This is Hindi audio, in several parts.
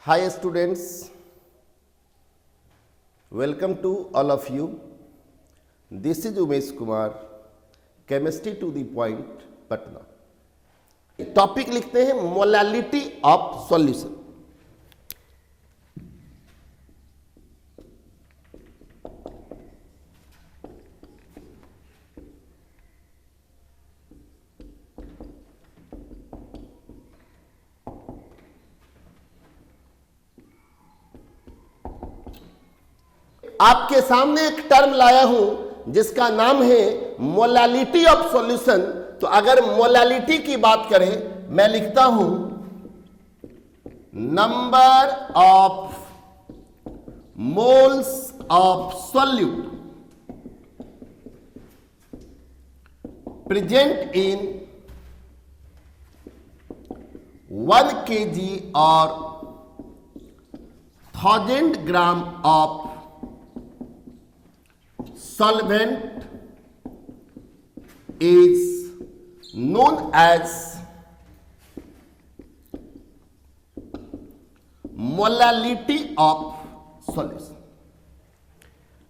Hi students, welcome to all of you. This is Umesh Kumar, Chemistry to the Point, Patna. Topic लिखते हैं मोलालिटी ऑफ सॉल्यूशन। आपके सामने एक टर्म लाया हूं जिसका नाम है मोलालिटी ऑफ सॉल्यूशन। तो अगर मोलालिटी की बात करें, मैं लिखता हूं number of moles of solute present in 1 kg और 1000 gram of solvent is known as molality of solution।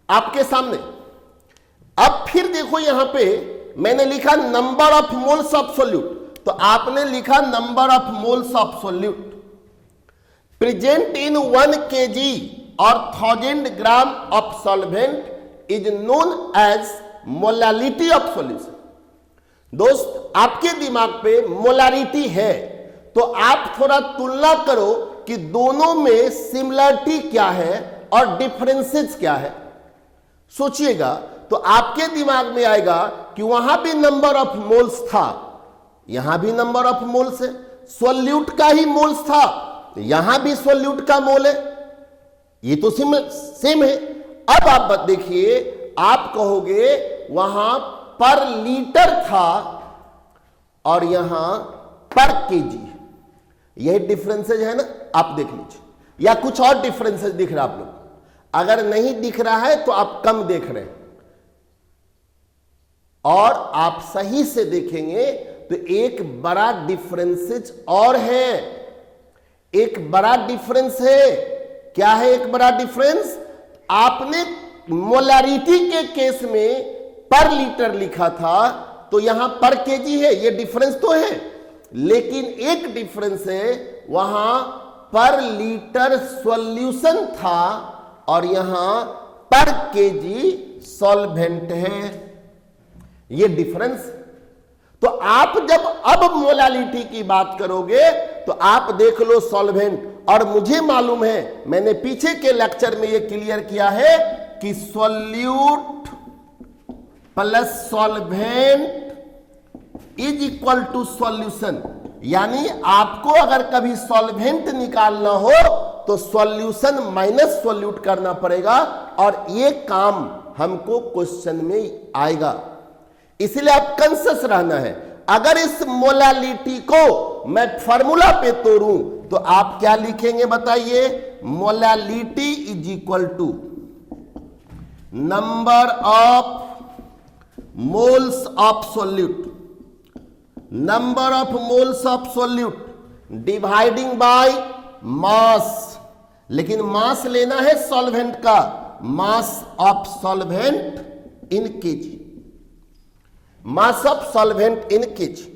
आपके सामने अब फिर देखो, यहां पे मैंने लिखा number of moles of solute, तो आपने लिखा number of moles of solute present in 1 kg और 1000 gram of solvent is known as molality of solution. दोस्त, आपके दिमाग पे मोलारिटी है तो आप थोड़ा तुलना करो कि दोनों में सिमिलरिटी क्या है और डिफरेंसेस क्या है। सोचिएगा तो आपके दिमाग में आएगा कि वहां भी नंबर ऑफ मोल्स था, यहां भी नंबर ऑफ मोल्स है, सॉल्यूट का ही मोल्स था, यहां भी सॉल्यूट का मोल है, ये तो सेम है। अब आप देखिए, आप कहोगे वहां पर लीटर था और यहां पर केजी, यही डिफरेंसेज है ना। आप देख लीजिए, या कुछ और डिफरेंसेज दिख रहा है आप लोग। अगर नहीं दिख रहा है तो आप कम देख रहे हैं, और आप सही से देखेंगे तो एक बड़ा डिफरेंसेज और है, एक बड़ा डिफरेंस है। क्या है एक बड़ा डिफरेंस? आपने मोलारिटी के केस में पर लीटर लिखा था, तो यहां पर केजी है, ये डिफरेंस तो है, लेकिन एक डिफरेंस है, वहां पर लीटर सॉल्यूशन था और यहां पर केजी सॉल्वेंट है, ये डिफरेंस। तो आप जब अब मोलालिटी की बात करोगे तो आप देख लो सॉल्वेंट, और मुझे मालूम है, मैंने पीछे के लेक्चर में यह क्लियर किया है कि solute plus solvent is equal to solution. यानी आपको अगर कभी सॉल्वेंट निकालना हो तो सॉल्यूशन माइनस सॉल्यूट करना पड़ेगा, और ये काम हमको क्वेश्चन में आएगा, इसलिए आप कॉन्शियस रहना है। अगर इस मोलालिटी को मैं फार्मूला पे तोड़ूं तो आप क्या लिखेंगे बताइए? Molality is equal to number of moles of solute, number of moles of solute dividing by mass, लेकिन मास लेना है सॉल्वेंट का, mass of solvent in KG, mass of solvent in KG.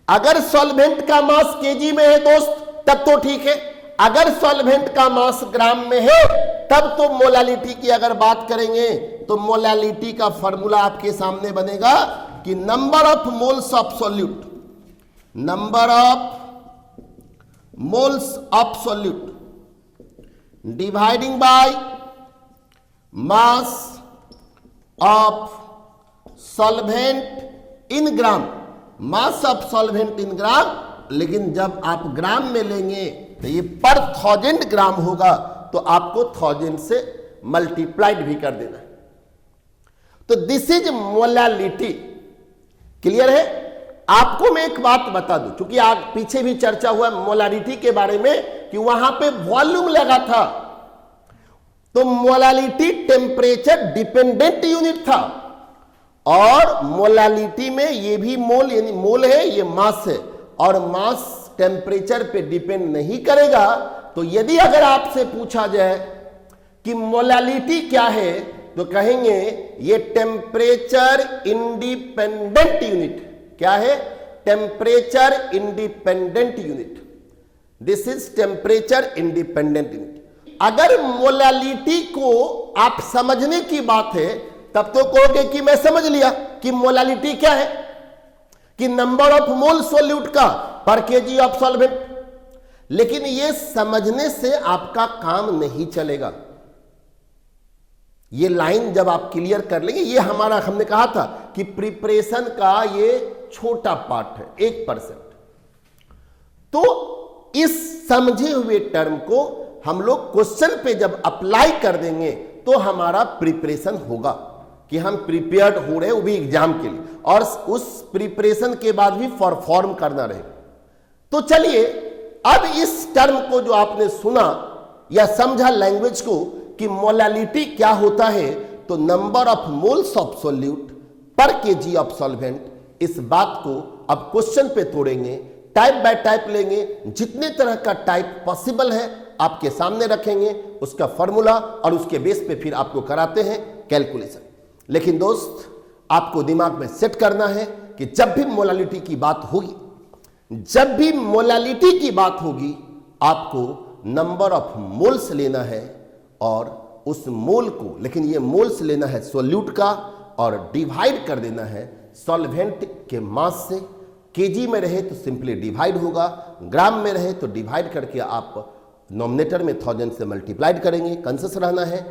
अगर सॉल्वेंट का मास केजी में है दोस्त तब तो ठीक है, अगर सॉल्वेंट का मास ग्राम में है तब तो मोलालिटी की अगर बात करेंगे तो मोलालिटी का फॉर्मूला आपके सामने बनेगा कि number of moles of solute, number of moles of solute dividing by mass of solvent in gram, mass of solvent in gram, लेकिन जब आप ग्राम में लेंगे तो ये पर 1000 ग्राम होगा, तो आपको 1000 से मल्टीप्लाइड भी कर देना है। तो दिस इज मोलालिटी। क्लियर है? आपको मैं एक बात बता दूं, क्योंकि आज पीछे भी चर्चा हुआ मोलालिटी के बारे में कि वहां पे वॉल्यूम लगा था, तो मोलालिटी टेम्परेचर डिपेंडेंट यूनिट था, और मोलालिटी में ये भी मोल यानी मोल है, ये मास है, और मास टेम्परेचर पे डिपेंड नहीं करेगा। तो यदि अगर आपसे पूछा जाए कि मोलालिटी क्या है, तो कहेंगे ये टेम्परेचर इंडिपेंडेंट यूनिट। क्या है? Temperature independent unit. This is temperature independent unit. अगर मोलालिटी को आप समझने की बात है तब तो कहोगे कि मैं समझ लिया कि मोलालिटी क्या है, कि नंबर ऑफ मोल सोल्यूट का पर केजी ऑफ सॉल्वेंट। लेकिन यह समझने से आपका काम नहीं चलेगा। ये लाइन जब आप क्लियर कर लेंगे, ये हमारा हमने कहा था कि प्रिपरेशन का ये छोटा पार्ट है 1%। तो इस समझे हुए टर्म को हम लोग क्वेश्चन पे जब अप्लाई कर देंगे तो हमारा प्रिपरेशन होगा कि हम प्रिपेयर्ड हो रहे हैं वो भी एग्जाम के लिए, और उस प्रिपरेशन के बाद भी परफॉर्म करना रहे। तो चलिए अब इस टर्म को जो आपने सुना या समझा लैंग्वेज को कि मोलालिटी क्या होता है, तो number of moles of solute पर केजी ऑफ सॉल्वेंट, इस बात को अब क्वेश्चन पे तोड़ेंगे, टाइप बाय टाइप लेंगे, जितने तरह का टाइप पॉसिबल है आपके सामने रखेंगे, उसका फॉर्मूला, और उसके बेस पे फिर आपको कराते हैं कैलकुलेशन। लेकिन दोस्त आपको दिमाग में सेट करना है कि जब भी मोलालिटी की बात होगी, जब भी मोलालिटी की बात होगी, आपको नंबर ऑफ मोल्स लेना है और उस मोल को, लेकिन ये मोल्स लेना है सोल्यूट का और डिवाइड कर देना है सॉल्वेंट के मास से। केजी में रहे तो सिंपली डिवाइड होगा, ग्राम में रहे तो डिवाइड करके आप नॉमिनेटर में 1000 से मल्टीप्लाइड करेंगे। कंसेस रहना है।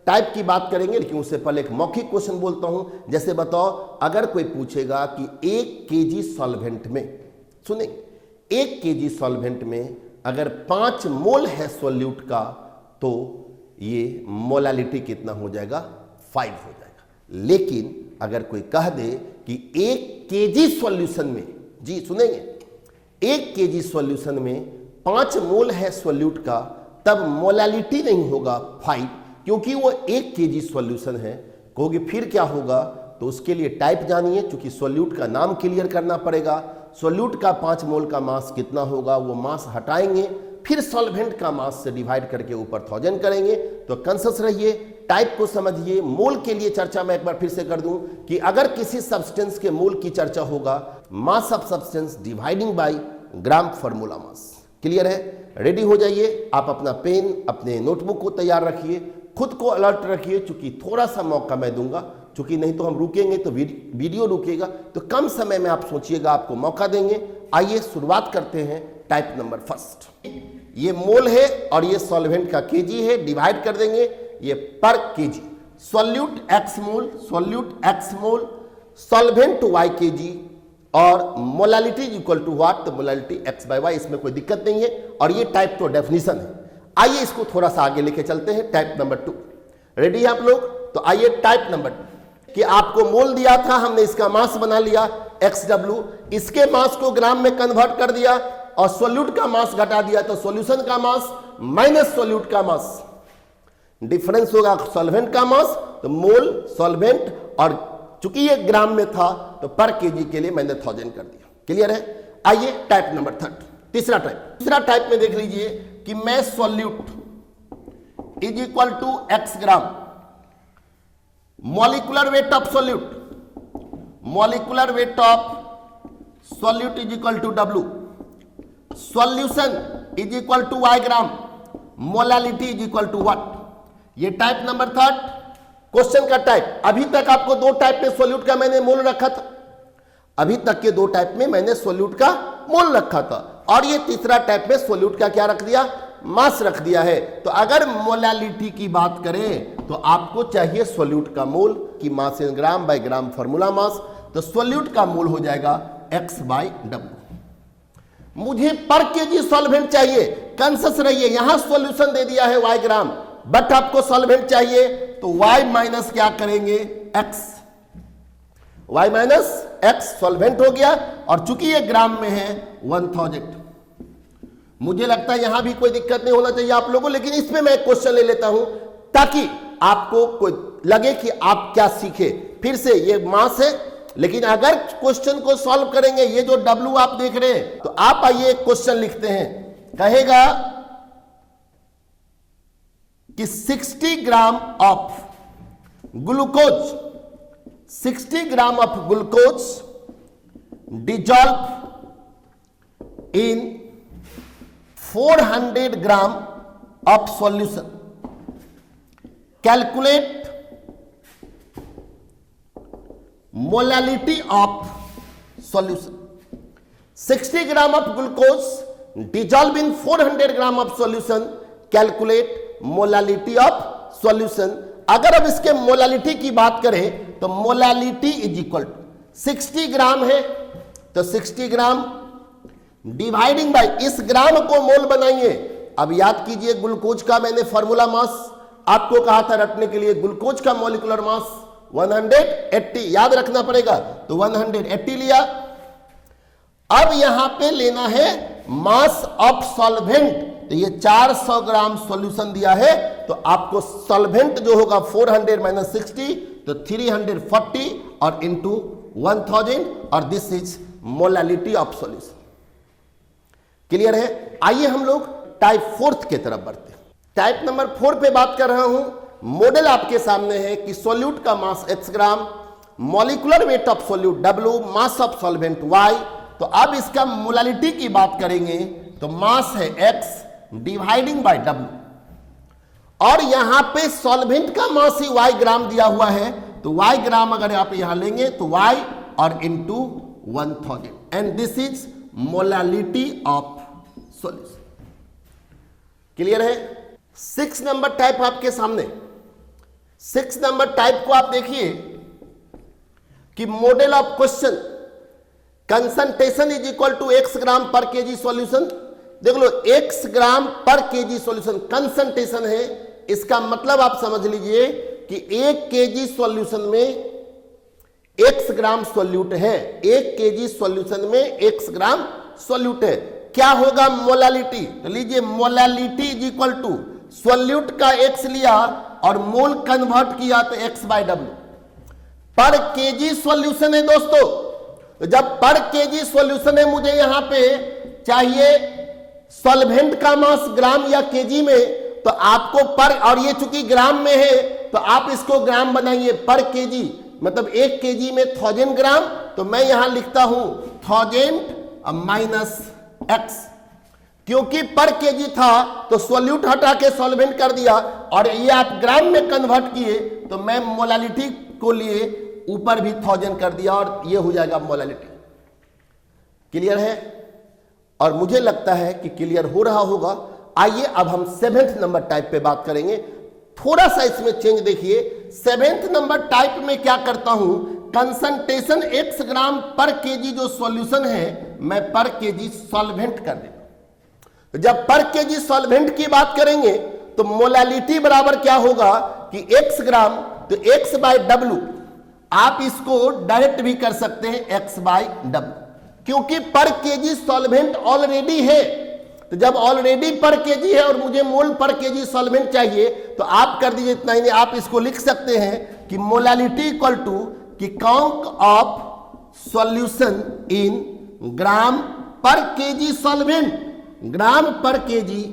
टाइप की बात करेंगे, लेकिन उससे पहले एक मौखिक क्वेश्चन बोलता हूं। जैसे बताओ, अगर कोई पूछेगा कि 1 केजी सॉल्वेंट में, सुने, 1 केजी सॉल्वेंट में अगर 5 मोल है सोल्यूट का, तो ये मोलालिटी कितना हो जाएगा? 5 हो जाएगा। लेकिन अगर कोई कह दे कि 1 केजी सॉल्यूशन में, जी सुनेंगे, 1 केजी सॉल्यूशन में 5 मोल है सोल्यूट का, तब मोलालिटी नहीं होगा 5, क्योंकि वो 1 केजी सॉल्यूशन है। कहोगे फिर क्या होगा? तो उसके लिए टाइप जानिए, क्योंकि सोल्यूट का नाम क्लियर करना पड़ेगा। सोल्यूट का 5 मोल का मास कितना होगा, वो मास हटाएंगे, फिर सॉल्वेंट का मास से डिवाइड करके ऊपर 1000 करेंगे। तो कंसस रहिए, टाइप को समझिए। मोल के लिए चर्चा मैं एक बार फिर से कर दूं कि अगर किसी सब्सटेंस के मोल की चर्चा होगा, mass of substance dividing by gram formula mass. Clear है? रेडी हो जाइए। आप अपना पेन, अपने नोटबुक को तैयार रखिए, खुद को अलर्ट रखिए, चूंकि थोड़ा सा मौका मैं दूंगा, चूंकि नहीं तो हम रुकेंगे तो वीडियो रुकेगा। तो कम समय में आप सोचिएगा, आपको मौका देंगे। आइए शुरुआत करते हैं। टाइप नंबर फर्स्ट, ये मोल है और ये सॉल्वेंट का केजी है, डिवाइड कर देंगे, ये पर केजी। सॉल्यूट x मोल, सॉल्यूट x मोल, सॉल्वेंट y केजी, और मोलालिटी इक्वल टू व्हाट? तो मोलालिटी x बाय y। इसमें कोई दिक्कत नहीं है, और ये टाइप तो डेफिनेशन है। आइए इसको थोड़ा सा आगे लेके चलते हैं। टाइप नंबर 2, रेडी है आप लोग? तो आइए टाइप नंबर 2 कि आपको मोल दिया था, हमने इसका मास बना लिया XW, इसके मास को ग्राम में कन्वर्ट कर दिया और सोल्यूट का मास घटा दिया, तो सॉल्यूशन का मास माइनस सोल्यूट का मास, डिफरेंस होगा सॉल्वेंट का मास, तो मोल सॉल्वेंट, और चूंकि ये ग्राम में था तो पर केजी के लिए मैंने 1000 कर दिया। क्लियर है? आइए टाइप नंबर 3, तीसरा टाइप में देख लीजिए कि मैं solute is equal to x gram, molecular weight of solute, molecular weight of solute is equal to W, solution is equal to y gram, molality is equal to what? ये टाइप नंबर 3 क्वेश्चन का टाइप। अभी तक आपको 2 टाइप में सोल्यूट का मैंने मोल रखा था, अभी तक के 2 टाइप में मैंने सोल्यूट का मोल रखा था, और ये तीसरा टाइप में सोल्यूट का क्या रख दिया? मास रख दिया है। तो अगर मोलालिटी की बात करें तो आपको चाहिए सोल्यूट का मोल की मास इन ग्राम बाय ग्राम फॉर्मूला मास, तो सोल्यूट का मोल हो जाएगा x बाय W। मुझे पर केजी सॉल्वेंट चाहिए, कंसस रहिए, यहां सॉल्यूशन दे दिया है y ग्राम, बट आपको सॉल्वेंट चाहिए, तो y माइनस क्या करेंगे? x, y minus x solvent हो गया, और चूंकि ये ग्राम में है 1000। मुझे लगता है यहां भी कोई दिक्कत नहीं होना चाहिए आप लोगों, लेकिन इसमें मैं एक क्वेश्चन ले लेता हूं ताकि आपको कोई लगे कि आप क्या सीखे। फिर से ये मास है, लेकिन अगर क्वेश्चन को सॉल्व करेंगे, ये जो W आप देख रहे हैं, तो आप आइए एक क्वेश्चन लिखते हैं, कहेगा कि 60 gram of glucose, 60 gram of glucose dissolve in 400 gram of solution, calculate molality of solution. 60 gram of glucose dissolve in 400 gram of solution, calculate molality of solution. अगर अब इसके मोलालिटी की बात करें तो मोलालिटी इज इक्वल टू 60 ग्राम है तो 60 ग्राम डिवाइडिंग बाय, इस ग्राम को मोल बनाइए। अब याद कीजिए ग्लूकोज का मैंने फॉर्मूला मास आपको कहा था रटने के लिए, ग्लूकोज का मॉलिक्यूलर मास 180 याद रखना पड़ेगा, तो 180 लिया। अब यहां पे लेना है मास ऑफ सॉल्वेंट, तो ये 400 ग्राम सॉल्यूशन दिया है, तो आपको सॉल्वेंट जो होगा 400 माइनस 60 तो 340 और इंटू 1000, और this is molality of solution. Clear है? आइए हम लोग टाइप 4 के तरफ बढ़ते हैं। टाइप नंबर 4 पे बात कर रहा हूं। मॉडल आपके सामने है कि सॉल्यूट का मास x gram, molecular weight of solute W, mass of solvent y। तो अब इसका मोलालिटी की बात करेंगे तो मास है x डिवाइडिंग बाय W, और यहां पे सॉल्वेंट का मास ही y ग्राम दिया हुआ है, तो y ग्राम अगर आप यहां लेंगे तो y और into 1000, and this is molality of solution. Clear है? 6 नंबर टाइप आपके सामने। 6 नंबर टाइप को आप देखिए कि model of question, concentration is equal to x gram पर केजी सॉल्यूशन। देख लो x ग्राम पर केजी सॉल्यूशन कंसंट्रेशन है, इसका मतलब आप समझ लीजिए कि 1 केजी सॉल्यूशन में x ग्राम सॉल्यूट है, 1 केजी सॉल्यूशन में x ग्राम सॉल्यूट है। क्या होगा मोलालिटी? तो लीजिए molality is equal to solute का x लिया और मोल कन्वर्ट किया तो x बाय W। पर केजी सॉल्यूशन है दोस्तों, तो जब पर केजी सॉल्यूशन है मुझे यहां पे चाहिए सॉल्वेंट का मास ग्राम या केजी में, तो आपको पर, और ये चूंकि ग्राम में है तो आप इसको ग्राम बनाइए, पर केजी मतलब 1 केजी में 1000 ग्राम, तो मैं यहां लिखता हूं 1000 माइनस x, क्योंकि पर केजी था तो सॉल्यूट हटा के सॉल्वेंट कर दिया, और ये आप ग्राम में कन्वर्ट किए तो मैं मोलालिटी को लिए ऊपर भी 1000 कर दिया और ये हो जाएगा मोलालिटी। क्लियर है? और मुझे लगता है कि क्लियर हो रहा होगा। आइए अब हम 7th नंबर टाइप पे बात करेंगे। थोड़ा सा इसमें चेंज देखिए। 7th नंबर टाइप में क्या करता हूं, कंसंट्रेशन x ग्राम पर केजी जो सॉल्यूशन है मैं पर केजी सॉल्वेंट कर देता। जब पर केजी सॉल्वेंट की बात करेंगे तो मोलालिटी बराबर क्या होगा कि x ग्राम, तो x बाय W, आप इसको डायरेक्ट भी कर सकते हैं x बाय W, क्योंकि पर केजी सॉल्वेंट ऑलरेडी है। तो जब ऑलरेडी पर केजी है और मुझे मोल पर केजी सॉल्वेंट चाहिए तो आप कर दीजिए इतना ही नहीं, आप इसको लिख सकते हैं कि मोलालिटी इक्वल टू कि count of solution in gram पर केजी सॉल्वेंट, ग्राम पर KG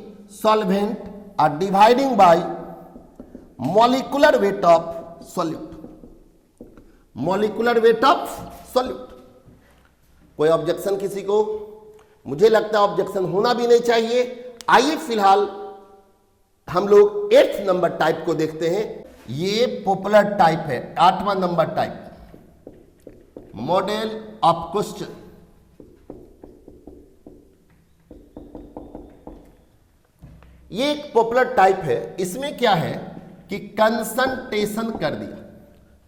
solvent are dividing by molecular weight of solute, molecular weight of solute. कोई ऑब्जेक्शन किसी को? मुझे लगता है ऑब्जेक्शन होना भी नहीं चाहिए। आइए फिलहाल हम लोग 8th नंबर टाइप को देखते हैं। ये पॉपुलर टाइप है, 8वां number type, model of question. ये एक पॉपुलर टाइप है। इसमें क्या है कि कंसंट्रेशन कर दिया,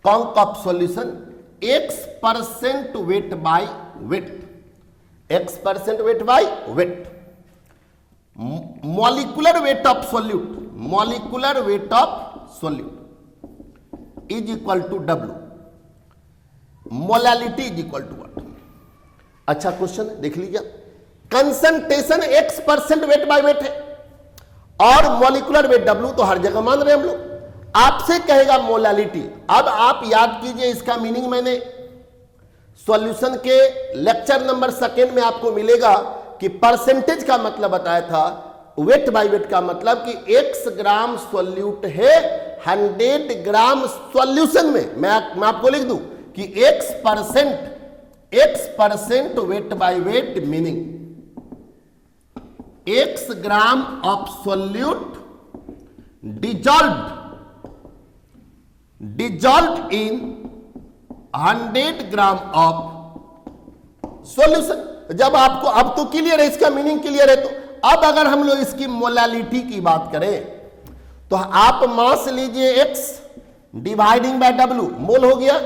count of solution x% weight by weight, x% weight by weight, molecular weight of solute, molecular weight of solute is equal to W, molality is equal to what? अच्छा क्वेश्चन देख लीजिए। Concentration x% weight by weight है और मॉलिक्यूलर वेट W तो हर जगह मान रहे हैं हम लोग। आपसे कहेगा मोलालिटी। अब आप याद कीजिए इसका मीनिंग मैंने सॉल्यूशन के लेक्चर नंबर 2 में आपको मिलेगा कि परसेंटेज का मतलब बताया था, वेट बाय वेट का मतलब कि x ग्राम सॉल्यूट है 100 ग्राम सॉल्यूशन में। मैं आपको लिख दूं कि x percent weight by wait meaning x gram of solute dissolved in 100 gram of solution. जब आपको अब तो क्लियर है, इसका मीनिंग क्लियर है। तो अब अगर हम लोग इसकी मोलालिटी की बात करें तो आप मास लीजिए x डिवाइडिंग बाय W, मोल हो गया।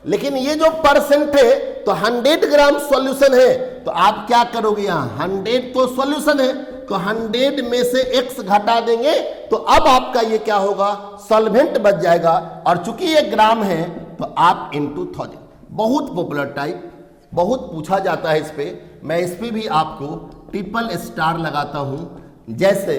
लेकिन ये जो परसेंट है तो 100 ग्राम सॉल्यूशन है, तो आप क्या करोगे, यहां 100 तो सॉल्यूशन है तो 100 में से x घटा देंगे तो अब आपका ये क्या होगा, सॉल्वेंट बच जाएगा। और चूंकि ये ग्राम है तो आप इनटू 1000। बहुत पॉपुलर टाइप, बहुत पूछा जाता है इस पे। मैं इस पे भी आपको ट्रिपल स्टार लगाता हूं। जैसे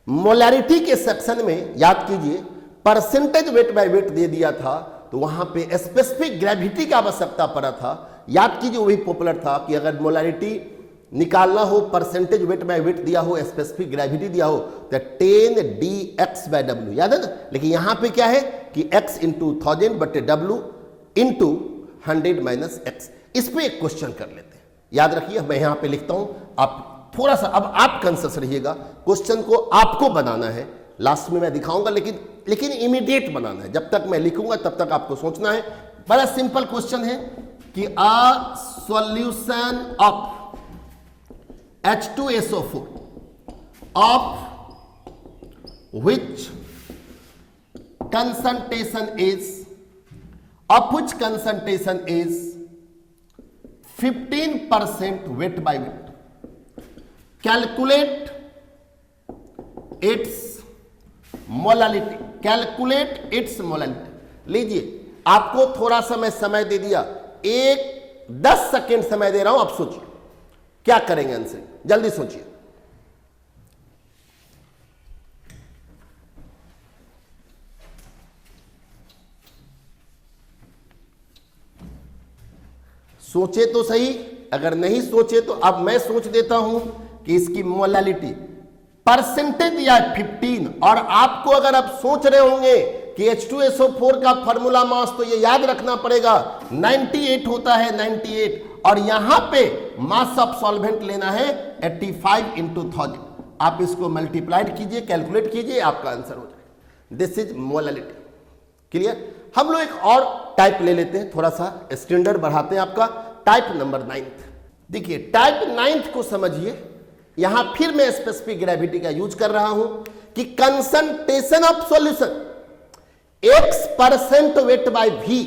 मोलैरिटी के सेक्शन में याद कीजिए परसेंटेज वेट बाय वेट दे दिया था, तो वहां पे स्पेसिफिक ग्रेविटी का आवश्यकता पड़ा था। याद कीजिए वही पॉपुलर था कि अगर मोलैरिटी निकालना हो, परसेंटेज वेट बाय वेट दिया हो, स्पेसिफिक ग्रेविटी दिया हो तो 10 dx बाय w, याद है ना। लेकिन यहां पे क्या है कि x इंटू 1000 बटे w इंटू 100 माइनस x। इस पे एक क्वेश्चन कर लेते हैं, याद रखिए मैं यहां पे लिखता हूं, आप थोड़ा सा अब आप कॉन्शियस रहिएगा। क्वेश्चन को आपको बनाना है, लास्ट में मैं दिखाऊंगा, लेकिन इमीडिएट बनाना है। जब तक मैं लिखूंगा तब तक आपको सोचना है। बड़ा सिंपल क्वेश्चन है कि a solution of H2SO4 of which concentration is 15% weight by weight. Calculate its molality. लीजिए, आपको थोड़ा सा मैं समय दे दिया, 10 सेकेंड समय दे रहा हूं, आप सोचिए क्या करेंगे आंसर, जल्दी सोचिए। सोचे तो सही, अगर नहीं सोचे तो अब मैं सोच देता हूं कि इसकी मोलालिटी परसेंटेज या 15। और आपको अगर आप सोच रहे होंगे कि H2SO4 का फार्मूला मास तो ये याद रखना पड़ेगा 98 होता है, 98। और यहां पे मास ऑफ सॉल्वेंट लेना है 85 इंटू 1000। आप इसको मल्टीप्लाइड कीजिए, कैलकुलेट कीजिए, आपका आंसर हो जाएगा। This is molality. क्लियर। हम लोग एक और टाइप ले लेते हैं, थोड़ा सा स्टैंडर्ड बढ़ाते हैं आपका। Type number 9। देखिए टाइप 9 को समझिए। यहां फिर मैं स्पेसिफिक ग्रेविटी का यूज कर रहा हूं कि concentration of solution x% weight bye v,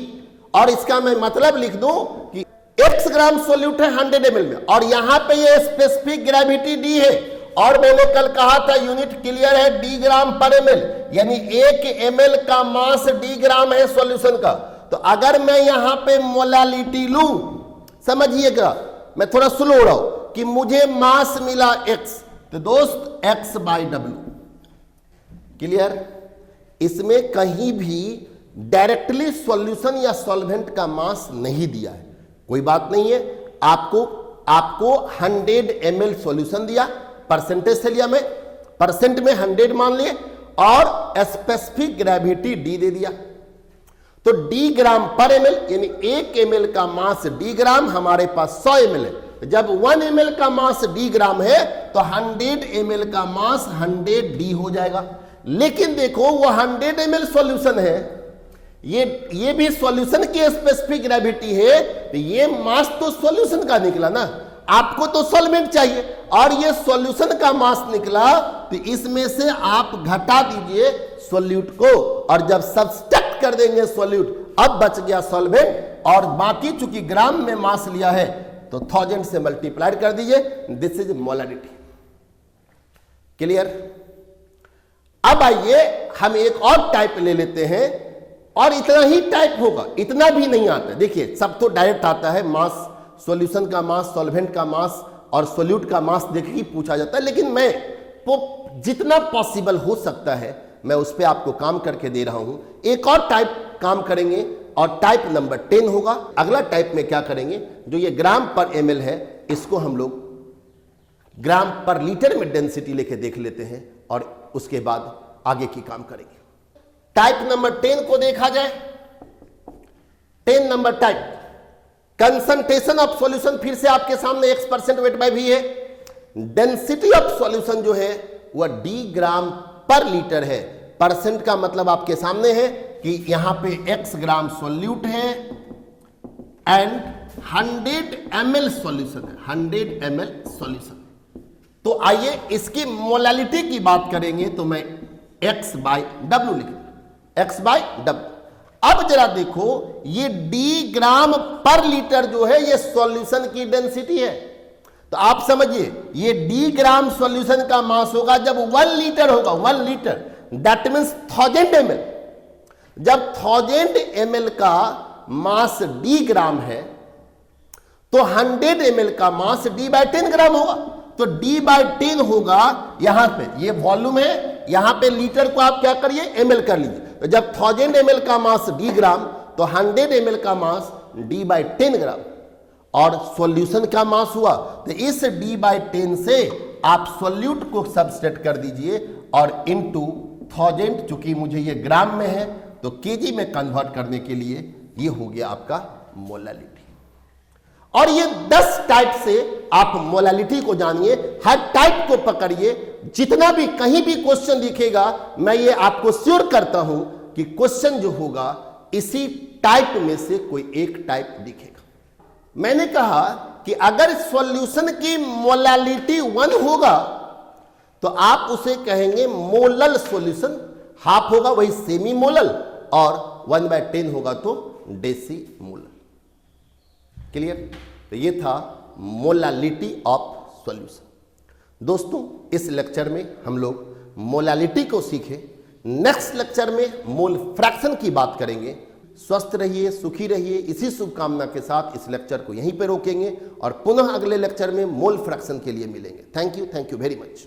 और इसका मैं मतलब लिख दूं कि x ग्राम सोल्यूट है 100 ml में, और यहां पे ये स्पेसिफिक ग्रेविटी d है, और मैंने कल कहा था यूनिट क्लियर है, d ग्राम पर ml, यानी 1 ml का मास d ग्राम है सॉल्यूशन का। तो अगर मैं यहां पे मोलालिटी लूं, समझिएगा मैं थोड़ा स्लो हो रहा हूं, कि मुझे मास मिला x, तो दोस्त x बाय w। क्लियर। इसमें कहीं भी डायरेक्टली सॉल्यूशन या सॉल्वेंट का मास नहीं दिया है, कोई बात नहीं है। आपको 100 ml सॉल्यूशन दिया, परसेंटेज से लिया, मैं परसेंट में 100 मान लिए, और स्पेसिफिक ग्रेविटी d दे दिया। तो d ग्राम पर ml, यानी 1 ml का मास d ग्राम, हमारे पास 100 ml है। जब 1 ml का मास d ग्राम है तो 100 ml का मास 100 d हो जाएगा। लेकिन देखो वो 100 ml सॉल्यूशन है, ये भी सॉल्यूशन की स्पेसिफिक ग्रेविटी है, तो ये मास तो सॉल्यूशन का निकला ना, आपको तो सॉल्वेंट चाहिए, और ये सॉल्यूशन का मास निकला, तो इसमें से आप घटा दीजिए सॉल्यूट को, और जब सब्सट्रैक्ट कर देंगे सॉल्यूट, अब बच गया सॉल्वेंट, और बाकी चूंकि ग्राम में मास लिया है तो 1000 से मल्टीप्लाइड कर दीजिए। This is molality. क्लियर। अब आइए हम एक और टाइप ले लेते हैं, और इतना ही टाइप होगा, इतना भी नहीं आता। देखिए सब तो डायरेक्ट आता है, मास, सॉल्यूशन का मास, सॉल्वेंट का मास और सॉल्यूट का मास देख ही पूछा जाता है। लेकिन मैं जितना पॉसिबल हो सकता है मैं उस पर आपको काम करके दे रहा हूं। एक और टाइप काम करेंगे और टाइप नंबर 10 होगा। अगला टाइप में क्या करेंगे, जो ये ग्राम पर ml है इसको हम लोग ग्राम पर लीटर में डेंसिटी लेके देख लेते हैं और उसके बाद आगे की काम करेंगे। टाइप नंबर 10 को देखा जाए। 10 number type, concentration of solution फिर से आपके सामने x% वेट बाय v है। डेंसिटी ऑफ सॉल्यूशन जो है वह d ग्राम पर लीटर है। परसेंट का मतलब आपके सामने है कि यहां पे x ग्राम सॉल्यूट है एंड 100 ml सॉल्यूशन है, 100 ml सॉल्यूशन। तो आइए इसकी मोलालिटी की बात करेंगे तो मैं x/w लिख दूं, x/w। अब जरा देखो ये d ग्राम पर लीटर जो है ये सॉल्यूशन की डेंसिटी है। तो आप समझिए ये d ग्राम सॉल्यूशन का मास होगा जब 1 लीटर होगा, 1 लीटर, दैट मीन्स 1000 ml। जब 1000 ml का मास d ग्राम है तो 100 ml का मास d/10 ग्राम होगा। तो d/10 होगा, यहां पे ये वॉल्यूम है, यहां पे लीटर को आप क्या करिए ml कर लीजिए। तो जब 1000 ml का मास d ग्राम तो 100 ml का मास d/10 ग्राम और सॉल्यूशन का मास हुआ। तो इस d/10 से आप सॉल्यूट को सबस्ट्रेट कर दीजिए और इनटू 1000, चूंकि मुझे ये ग्राम में है तो केजी में कन्वर्ट करने के लिए ये हो गया आपका मोलालिटी। और ये 10 टाइप से आप मोलालिटी को जानिए, हर टाइप को पकड़िए। जितना भी कहीं भी क्वेश्चन दिखेगा मैं ये आपको श्योर करता हूं कि क्वेश्चन जो होगा इसी टाइप में से कोई एक टाइप दिखेगा। मैंने कहा कि अगर सॉल्यूशन की मोलालिटी 1 होगा तो आप उसे कहेंगे मोलल सॉल्यूशन, हाफ होगा वही सेमी मोलल और 1/10 होगा तो डेसी मोलल। क्लियर? तो ये था मोलालिटी ऑफ सॉल्यूशन। दोस्तों इस लेक्चर में हम लोग मोलालिटी को सीखे। नेक्स्ट लेक्चर में मोल फ्रैक्शन की बात करेंगे। स्वस्थ रहिए, सुखी रहिए, इसी शुभकामना के साथ इस लेक्चर को यहीं पे रोकेंगे और पुनः अगले लेक्चर में मोल फ्रैक्शन के लिए मिलेंगे। Thank you very much.